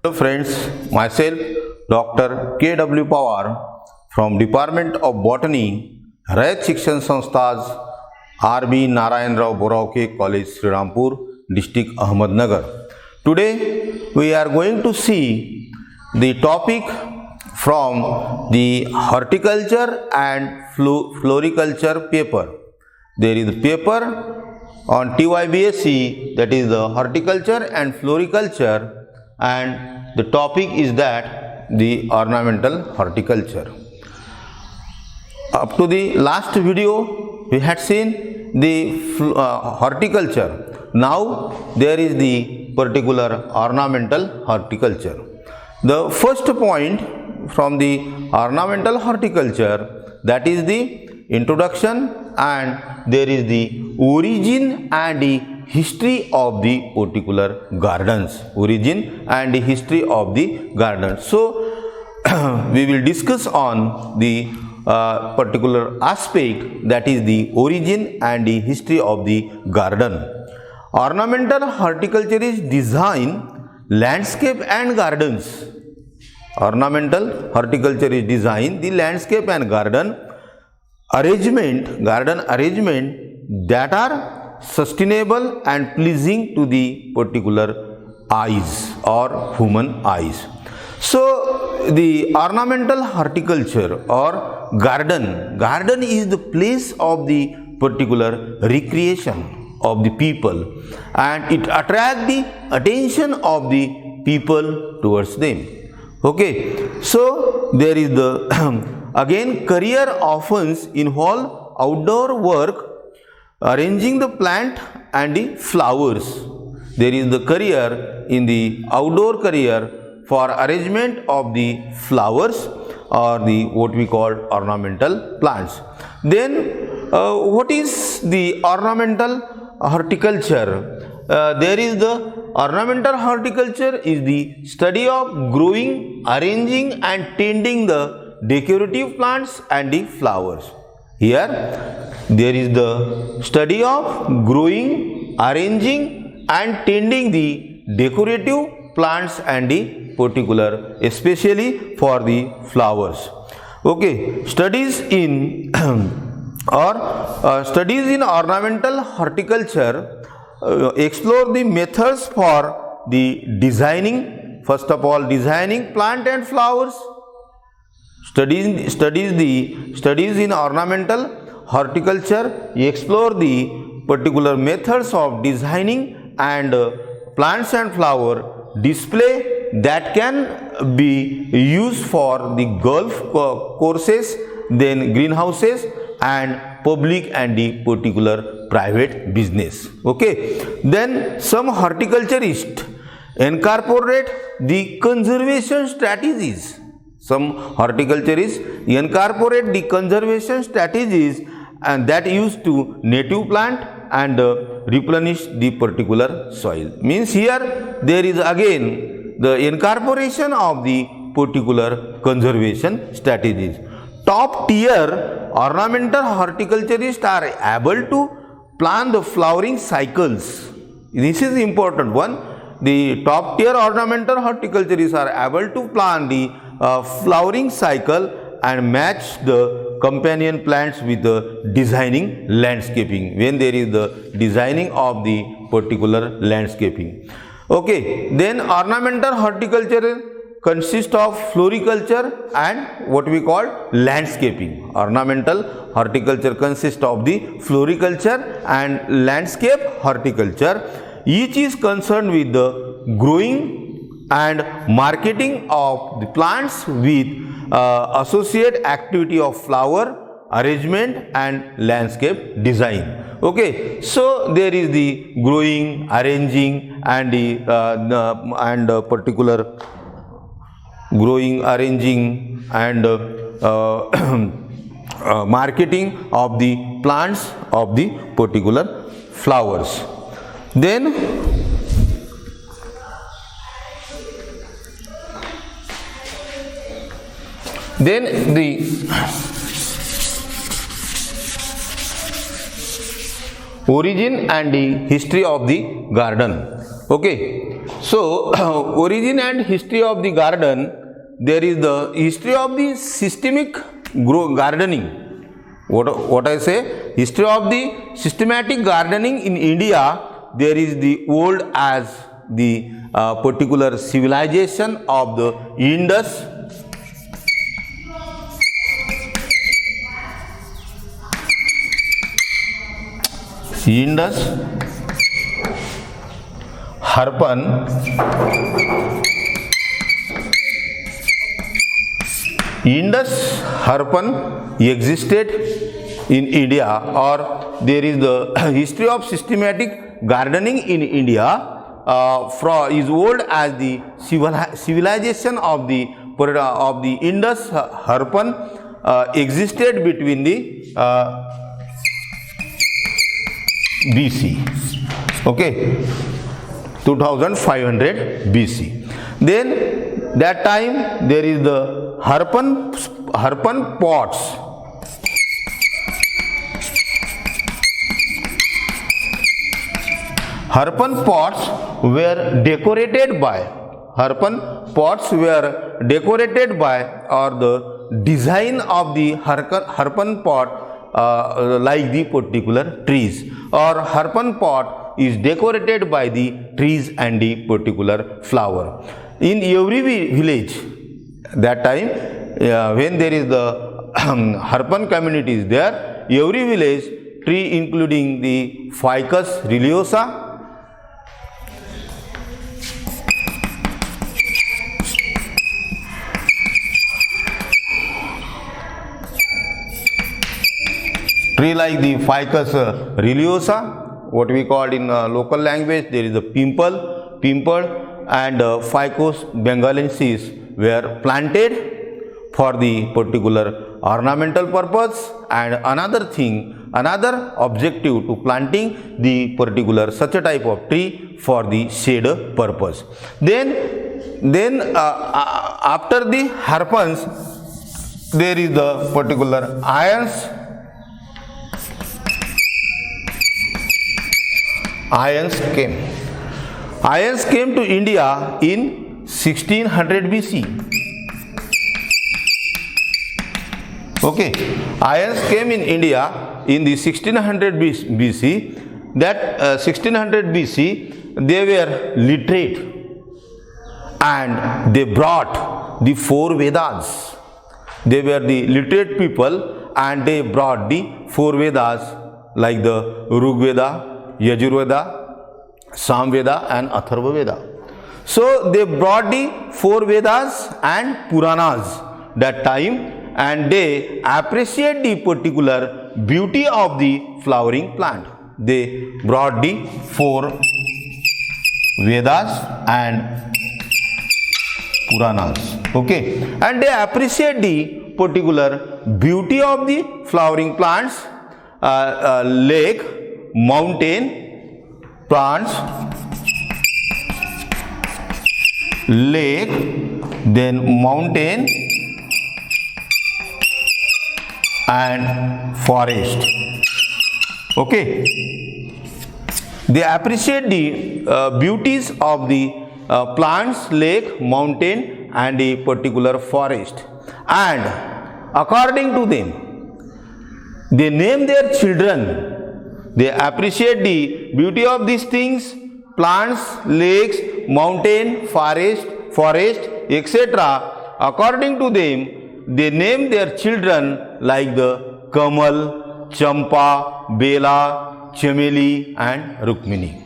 Hello friends, myself Dr. K.W. Pawar from Department of Botany, Rayat शिक्षण संस्थाज R.B. Narayan Rao Borauke College, Srirampur, District Ahmednagar. Today we are going to see the topic from the horticulture and floriculture paper. There is a paper on TYBSc, that is the horticulture and floriculture, and the topic is that the ornamental horticulture. Up to the last video we had seen the horticulture. Now there is the particular ornamental horticulture. The first point from the ornamental horticulture, that is the introduction, and there is the origin and the history of the particular gardens. Origin and the history of the gardens. So we will discuss on the particular aspect, that is the origin and the history of the garden. Ornamental horticulture is design, landscape and gardens. Ornamental horticulture is design, the landscape and garden arrangement, garden arrangement that are sustainable and pleasing to the particular eyes or human eyes. So the ornamental horticulture or garden is the place of the particular recreation of the people, and it attracts the attention of the people towards them. Okay, so there is the again career often involve outdoor work, arranging the plant and the flowers. There is the career in the outdoor career for arrangement of the flowers or the what we call ornamental plants. Then what is the ornamental horticulture? There is the ornamental horticulture is the study of growing, arranging and tending the decorative plants and the flowers. Here there is the study of growing, arranging and tending the decorative plants and the particular, especially for the flowers. Okay, studies in studies in ornamental horticulture explore the methods for the designing. First of all, designing plant and flowers. Studies in ornamental horticulture explore the particular methods of designing and plants and flower display that can be used for the golf courses, then greenhouses and public and the particular private business. Okay, then some horticulturists incorporate the conservation strategies. Some horticulturists incorporate the conservation strategies and that used to native plant and replenish the particular soil. Means here there is again the incorporation of the particular conservation strategies. Top tier ornamental horticulturists are able to plan the flowering cycles. This is the important one. The top tier ornamental horticulturists are able to plan the flowering cycle and match the companion plants with the designing landscaping when there is the designing of the particular landscaping. Okay, then ornamental horticulture consists of floriculture and what we call landscaping. Ornamental horticulture consists of the floriculture and landscape horticulture. Each is concerned with the growing and marketing of the plants with associate activity of flower arrangement and landscape design. Okay, so there is the growing, arranging and the particular growing, arranging and marketing of the plants of the particular flowers. Then the origin and the history of the garden. Okay, So origin and history of the garden, there is the history of the systemic gardening. What I say, history of the systematic gardening in India, there is the old as the particular civilization of the Indus, Harappan, Harappan existed in India, or there is the history of systematic gardening in India is old as the civilization of the Indus. Harappan existed between the BC, okay, 2500 BC. Then that time there is the Harappan pots. Harappan pots were decorated by or the design of the Harappan pot like the particular trees, or Harappan pot is decorated by the trees and the particular flower. In every village that time, when there is the Harappan community is there, every village tree including the Ficus religiosa, tree like the Ficus religiosa, what we call in local language, there is a pimple and Ficus bengalensis were planted for the particular ornamental purpose, and another objective to planting the particular such a type of tree for the shade purpose. Then after the Harappans, there is the particular Aryans came to India in 1600 BC. Okay, Aryans came in India in the 1600 BC. That 1600 BC, they were literate and they brought the 4 Vedas. They were the literate people and they brought the 4 Vedas like the Rig Veda, Yajurveda, Samveda and Atharva Veda. So they brought the 4 Vedas and Puranas that time, and they appreciate the particular beauty of the flowering plant. They brought the 4 Vedas and Puranas, okay, and they appreciate the particular beauty of the flowering plants, lake, mountain, plants, lake, then mountain and forest. Okay, they appreciate the beauties of the plants, lake, mountain and a particular forest, and according to them they name their children. They appreciate the beauty of these things, plants, lakes, mountain, forest, etc. According to them, they name their children like the Kamal, Champa, Bela, Chameli and Rukmini.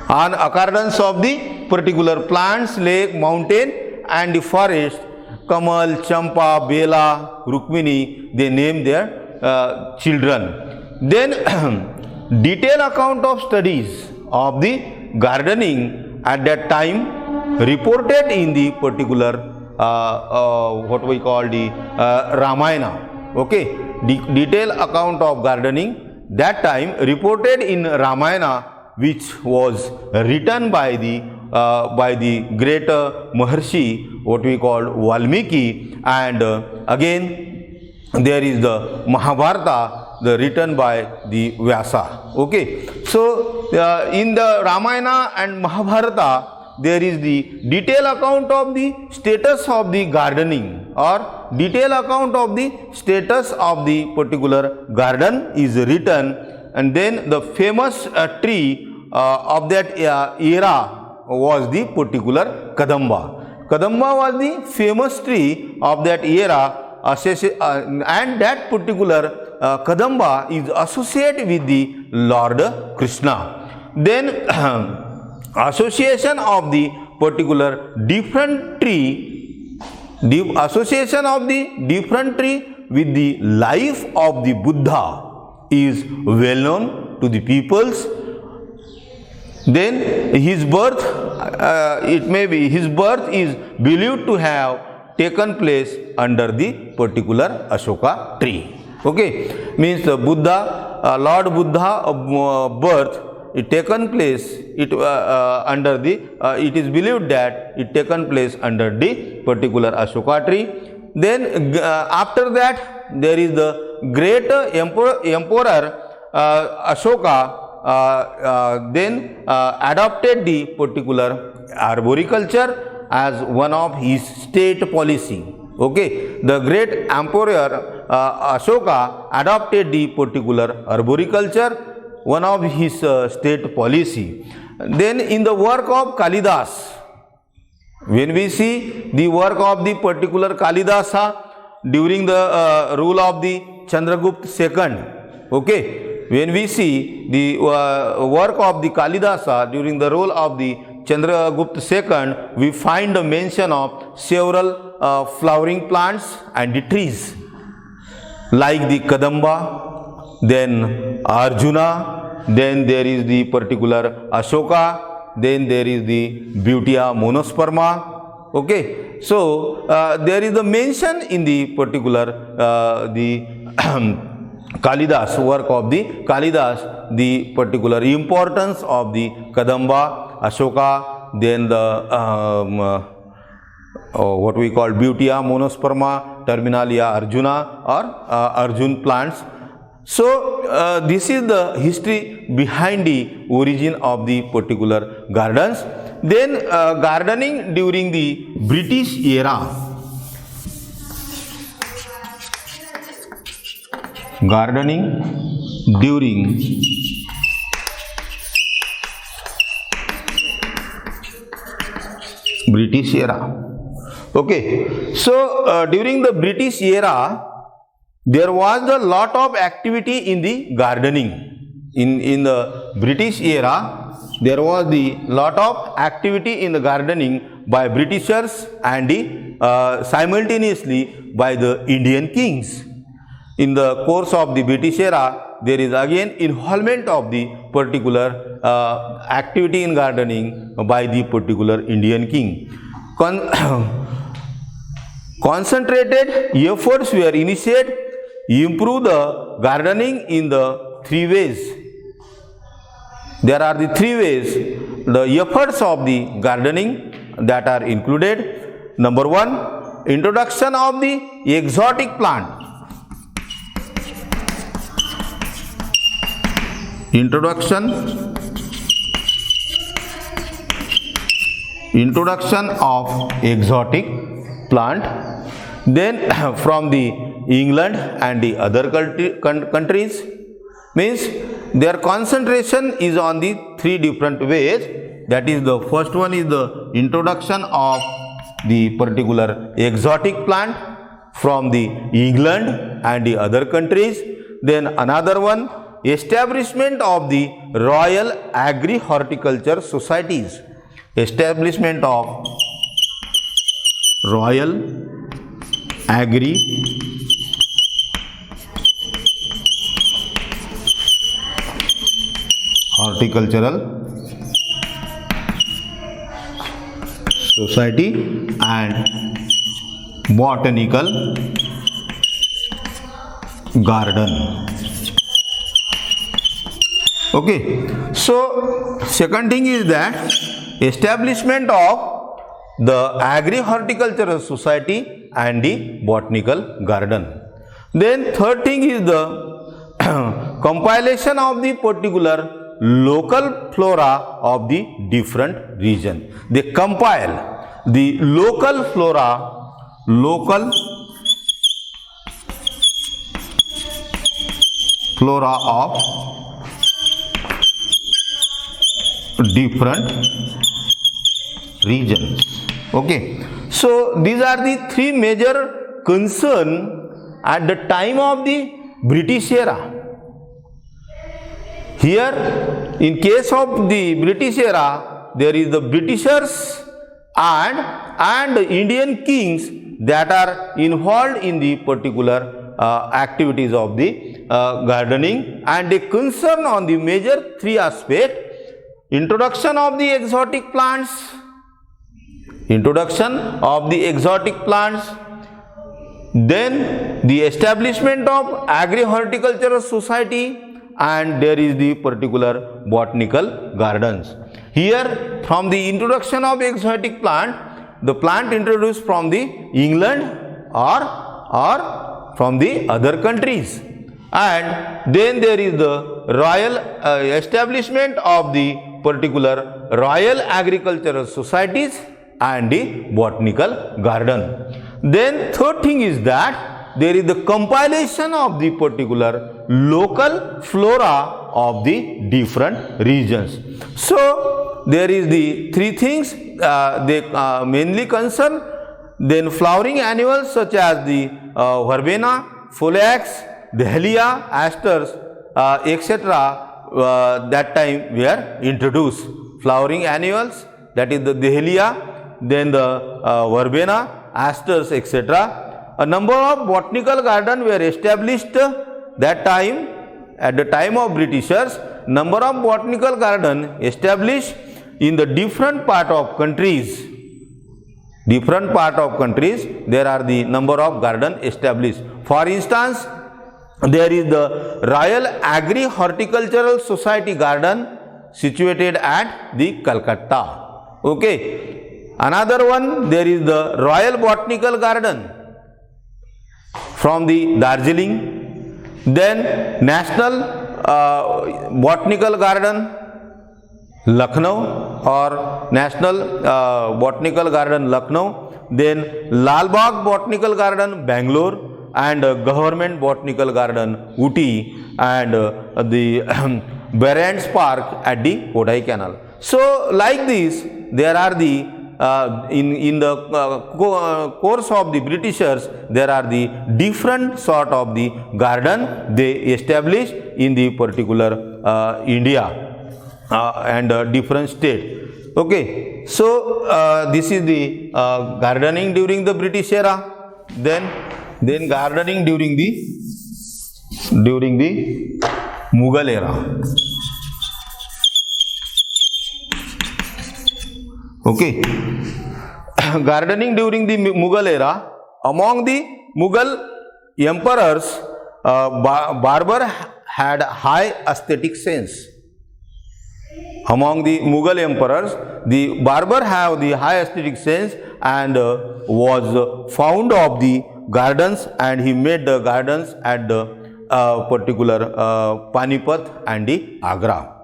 On accordance of the particular plants, lake, mountain and the forest, Kamal, Champa, Bela, Rukmini, they name their children. Then detailed account of studies of the gardening at that time reported in the particular what we call the Ramayana. Okay, detailed account of gardening that time reported in Ramayana, which was written by the great Maharshi, what we call Valmiki, and again there is the Mahabharata, written by the Vyasa. Okay, so in the Ramayana and Mahabharata, there is the detailed account of the status of the gardening or detailed account of the status of the particular garden is written, and then the famous tree of that era was the particular Kadamba. Kadamba was the famous tree of that era, and that particular Kadamba is associated with the Lord Krishna. Then association of the particular different tree, the association of the different tree with the life of the Buddha is well known to the peoples. Then his birth, it may be his birth is believed to have taken place under the particular Ashoka tree. Okay, means the Buddha, Lord Buddha birth it taken place under the it is believed that it taken place under the particular Ashoka tree. Then after that there is the great emperor Ashoka then adopted the particular arboriculture as one of his state policy. Okay, the great emperor Ashoka adopted the particular arboriculture, one of his state policy. Then in the work of Kalidas, when we see the work of the particular Kalidasa during the rule of the Chandragupta II, okay, when we see the work of the Kalidasa during the rule of the Chandragupta II, we find the mention of several flowering plants and the trees like the Kadamba, then Arjuna, then there is the particular Ashoka, then there is the Bhutia monosperma. Okay, so there is a mention in the particular the Kalidas, work of the Kalidas, the particular importance of the Kadamba, Ashoka, then the what we call Bhutia monosperma, terminalia Arjuna or Arjun plants. So this is the history behind the origin of the particular gardens. Then gardening during the British era. Gardening during British era. Okay, so during the British era, there was a lot of activity in the gardening. In the British era, there was the lot of activity in the gardening by Britishers and simultaneously by the Indian kings. In the course of the British era, there is again involvement of the particular activity in gardening by the particular Indian king. Concentrated efforts were initiated to improve the gardening in the three ways. There are the three ways, the efforts of the gardening that are included. Number one, introduction of the exotic plant. Introduction of exotic plant. Then from the England and the other countries, means their concentration is on the three different ways. That is, the first one is the introduction of the particular exotic plant from the England and the other countries. Then another one, establishment of the Royal Agri-Horticulture Societies. Establishment of Royal Agri-Horticultural Society and Botanical Garden. Okay, so second thing is that establishment of the Agri-Horticultural Society and the Botanical Garden. Then third thing is the compilation of the particular local flora of the different region. They compile the local flora of different regions. Okay, so these are the three major concern at the time of the British era. Here, in case of the British era, there is the Britishers and Indian kings that are involved in the particular activities of the gardening, and they concern on the major three aspects: introduction of the exotic plants, then the establishment of agri-horticultural society, and there is the particular botanical gardens. Here, from the introduction of exotic plant, the plant introduced from the England or from the other countries, and then there is the royal establishment of the particular royal agricultural societies and the botanical garden. Then third thing is that there is the compilation of the particular local flora of the different regions. So there is the three things they mainly concern. Then flowering annuals such as the verbena, phlox, dahlia, asters, etc. That time were introduced. Flowering annuals, that is the dahlia, then the verbena, asters, etc. A number of botanical gardens were established that time. At the time of Britishers, number of botanical gardens established in the different part of countries. There are the number of gardens established. For instance, there is the Royal Agri-Horticultural Society garden situated at the Calcutta. Okay. Another one, there is the Royal Botanical Garden from the Darjeeling. Then National Botanical Garden Lucknow, or National Botanical Garden Lucknow. Then Lal Bagh Botanical Garden Bangalore, and Government Botanical Garden Ooty, and the Barrand's Park at the Kodaikanal. So like this, there are the in the course of the Britishers, there are the different sort of the garden they established in the particular India and different state. Okay, so this is the gardening during the British era. Then gardening during the Mughal era. Okay, gardening during the Mughal era. Among the Mughal emperors, Barbar had high aesthetic sense. Among the Mughal emperors, the Barbar have the high aesthetic sense and was fond of the gardens, and he made the gardens at the particular Panipat and the Agra.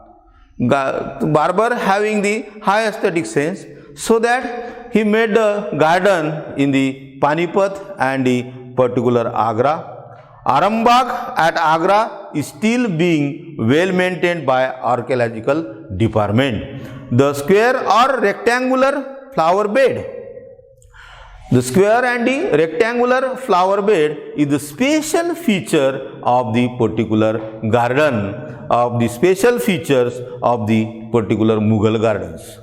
Barbar having the high aesthetic sense, so that he made the garden in the Panipat and the particular Agra. Arambagh at Agra is still being well maintained by archaeological department. The square or rectangular flower bed. The square and the rectangular flower bed is the special feature of the particular garden, of the special features of the particular Mughal gardens.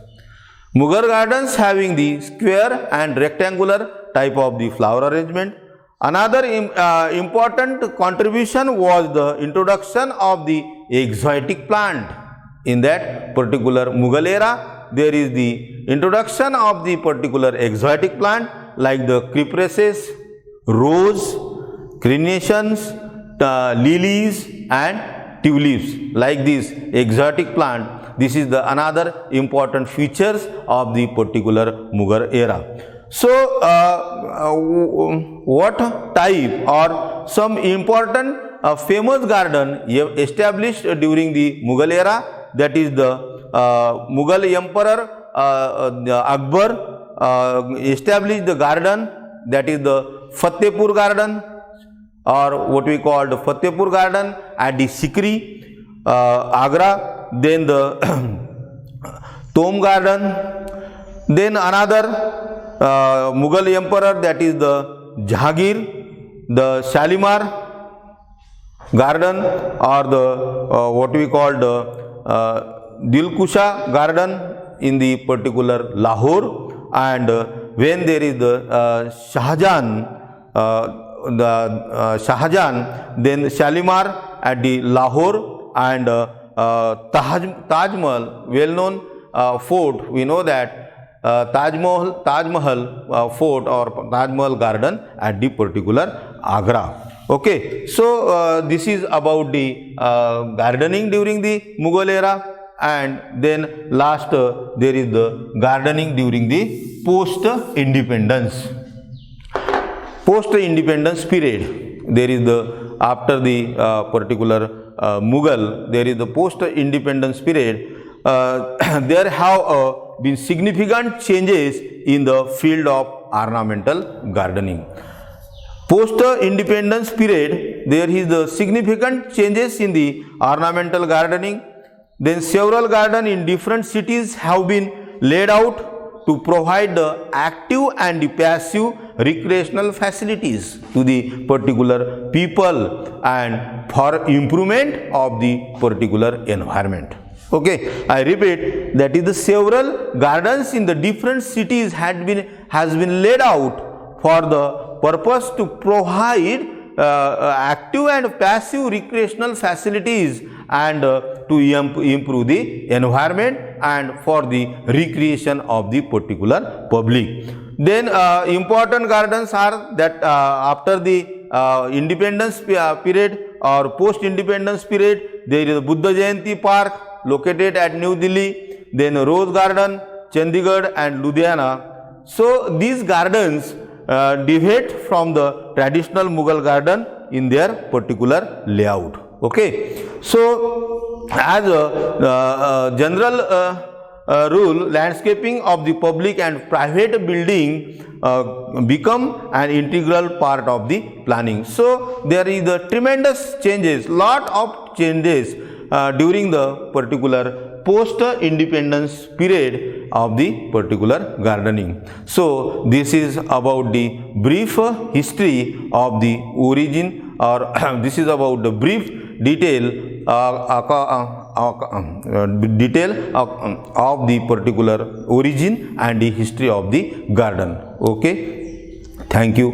Mughal gardens having the square and rectangular type of the flower arrangement. Another important contribution was the introduction of the exotic plant. In that particular Mughal era, there is the introduction of the particular exotic plant like the cypresses, rose, carnations, lilies and tulips. Like this exotic plant, this is the another important features of the particular Mughal era. So, what type or some important famous garden established during the Mughal era? that is the Mughal emperor Akbar established the garden, that is the Fatehpur garden, or what we call the Fatehpur garden at the Sikri, Agra. Then the Tom garden. Then another Mughal emperor, that is the Jahangir, the Shalimar garden, or the what we call the Dilkusha garden in the particular Lahore. And when there is the Shahjahan, then Shalimar at the Lahore, and Taj Mahal, well known fort. We know that Taj Mahal fort or Taj Mahal garden at the particular Agra. Okay, so this is about the gardening during the Mughal era. And then last there is the gardening during the post-independence period. There is the, after the particular Mughal, there is the post-independence period. There have been significant changes in the field of ornamental gardening. Post-independence period, there is the significant changes in the ornamental gardening. Then several gardens in different cities have been laid out to provide the active and the passive recreational facilities to the particular people and for improvement of the particular environment. Okay, I repeat, that is the several gardens in the different cities has been laid out for the purpose to provide active and passive recreational facilities and to improve the environment and for the recreation of the particular public. Then important gardens are that after the independence period or post-independence period, there is Buddha Jayanti Park located at New Delhi, then Rose Garden, Chandigarh and Ludhiana. So these gardens deviate from the traditional Mughal garden in their particular layout. Okay, so as a general rule, landscaping of the public and private building become an integral part of the planning. So there is the tremendous changes, lot of changes during the particular post-independence period of the particular gardening. So this is about the brief history of the origin, or this is about the brief detail of the particular origin and the history of the garden. Okay, thank you.